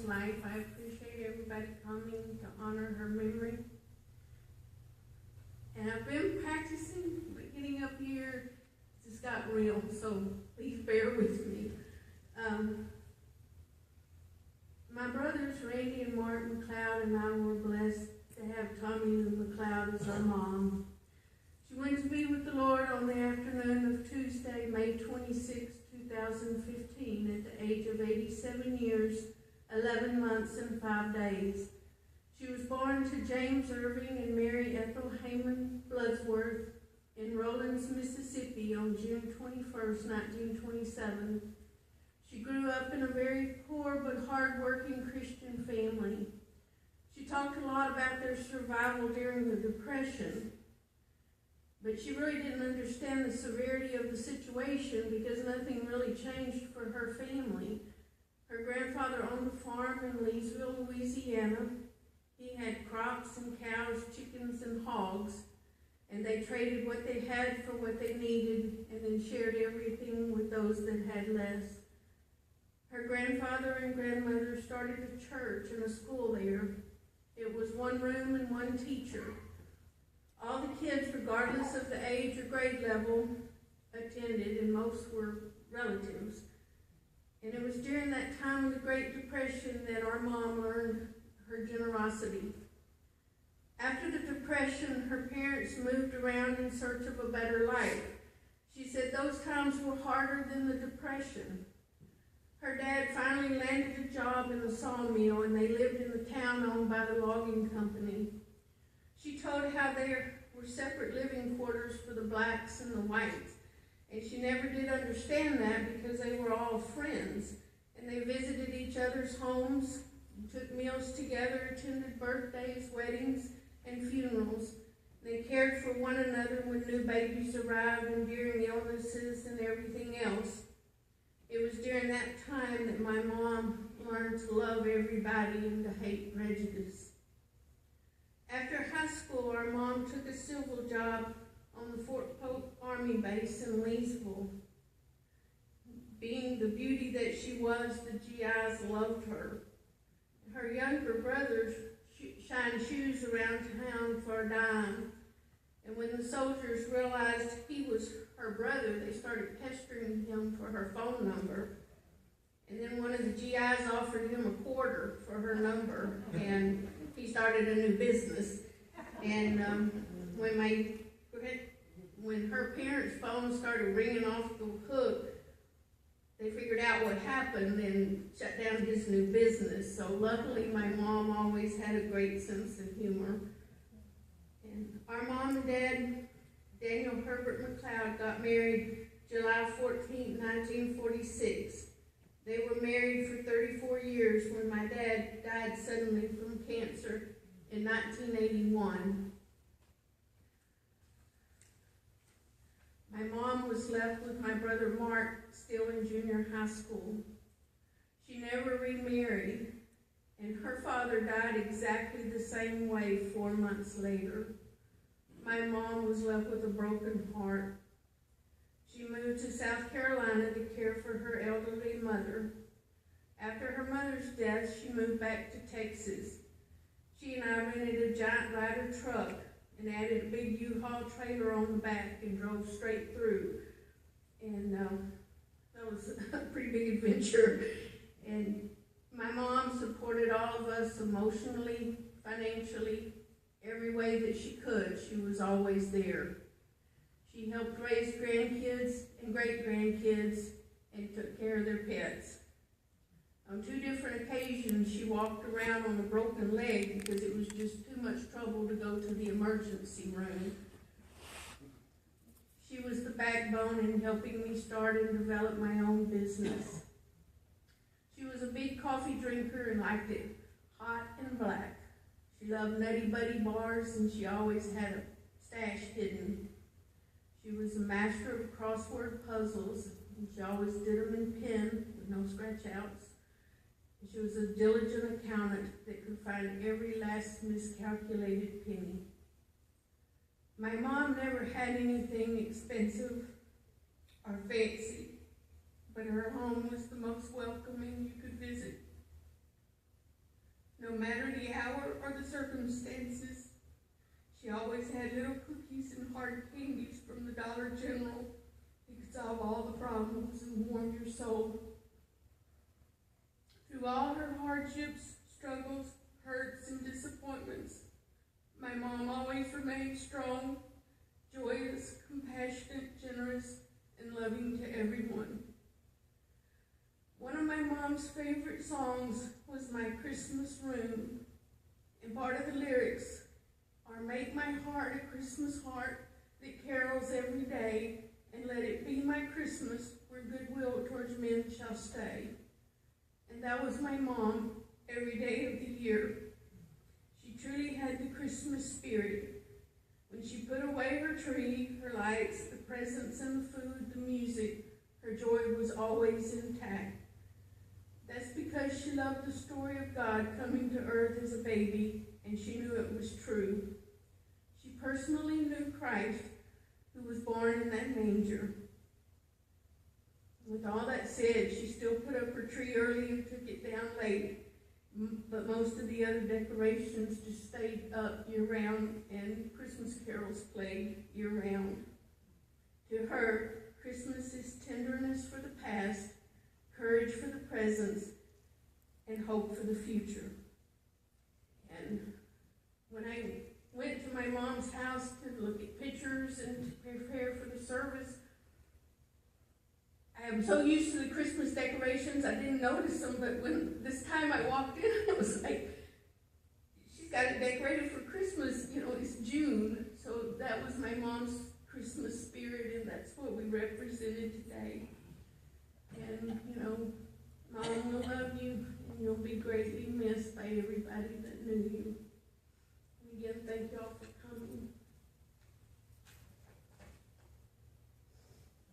life. I appreciate everybody coming to honor her memory. And I've been practicing, but getting up here just got real, so please bear with me. My brothers, Randy and Mark McCloud, and I were blessed to have Tommye McCloud as our mom. She went to be with the Lord on the afternoon of Tuesday, May 26, 2015, at the age of 87 years, 11 months, and 5 days. She was born to James Irving and Mary Ethel Hayman Bloodsworth in Rollins, Mississippi on June 21, 1927. She grew up in a very poor but hard-working Christian family. She talked a lot about their survival during the Depression, but she really didn't understand the severity of the situation because nothing really changed for her family. Her grandfather owned a farm in Leesville, Louisiana. He had crops and cows, chickens, and hogs, and they traded what they had for what they needed and then shared everything with those that had less. Her grandfather and grandmother started a church and a school there. It was one room and one teacher. All the kids, regardless of the age or grade level, attended, and most were relatives. And it was during that time of the Great Depression that our mom learned her generosity. After the Depression, her parents moved around in search of a better life. She said those times were harder than the Depression. Her dad finally landed a job in a sawmill, and they lived in the town owned by the logging company. She told how there were separate living quarters for the blacks and the whites, and she never did understand that because they were all friends, and they visited each other's homes, took meals together, attended birthdays, weddings, and funerals. They cared for one another when new babies arrived and during illnesses and everything else. It was during that time that my mom learned to love everybody and to hate prejudice. After high school, our mom took a civil job on the Fort Pope Army base in Leesville. Being the beauty that she was, the GIs loved her. Her younger brothers shined shoes around town for a dime. And when the soldiers realized he was her brother, they started pestering him for her phone number. And then one of the GIs offered him a quarter for her number, and he started a new business. And when her parents' phone started ringing off the hook, they figured out what happened and shut down his new business. So luckily, my mom always had a great sense of humor. And our mom and dad, Daniel Herbert McCloud, got married July 14, 1946. They were married for 34 years when my dad died suddenly from cancer in 1981. My mom was left with my brother Mark, still in junior high school. She never remarried, and her father died exactly the same way 4 months later. My mom was left with a broken heart. She moved to South Carolina to care for her elderly mother. After her mother's death, she moved back to Texas. She and I rented a giant Ryder truck and added a big U-Haul trailer on the back and drove straight through. And that was a pretty big adventure. And my mom supported all of us emotionally, financially, every way that she could. She was always there. She helped raise grandkids and great-grandkids and took care of their pets. On 2 different occasions, she walked around on a broken leg because it was just too much trouble to go to the emergency room. She was the backbone in helping me start and develop my own business. She was a big coffee drinker and liked it hot and black. She loved Nutty Buddy bars, and she always had a stash hidden. She was a master of crossword puzzles, and she always did them in pen with no scratch outs. She was a diligent accountant that could find every last miscalculated penny. My mom never had anything expensive or fancy, but her home was the most welcoming you could visit. No matter the hour or the circumstances, she always had little cookies and hard candies from the Dollar General that could solve all the problems and warm your soul. Through all her hardships, struggles, hurts, and disappointments, my mom always remained strong, joyous, compassionate, generous, and loving to everyone. One of my mom's favorite songs was My Christmas Room, and part of the lyrics are, make my heart a Christmas heart that carols every day, and let it be my Christmas where goodwill towards men shall stay. And that was my mom every day of the year. She truly had the Christmas spirit. When she put away her tree, her lights, the presents and the food, the music, her joy was always intact. That's because she loved the story of God coming to earth as a baby, and she knew it was true. She personally knew Christ, who was born in that manger. With all that said, she still put up her tree early and took it down late, but most of the other decorations just stayed up year-round, and Christmas carols played year-round. To her, Christmas is tenderness for the past, courage for the present, and hope for the future. And when I went to my mom's house to look at pictures and to prepare for the service, I am so used to the Christmas decorations, I didn't notice them, but when this time I walked in, I was like, she's got it decorated for Christmas, it's June. So that was my mom's Christmas spirit, and that's what we represented today. And, Mom will love you, and you'll be greatly missed by everybody that knew you. And again, thank you all for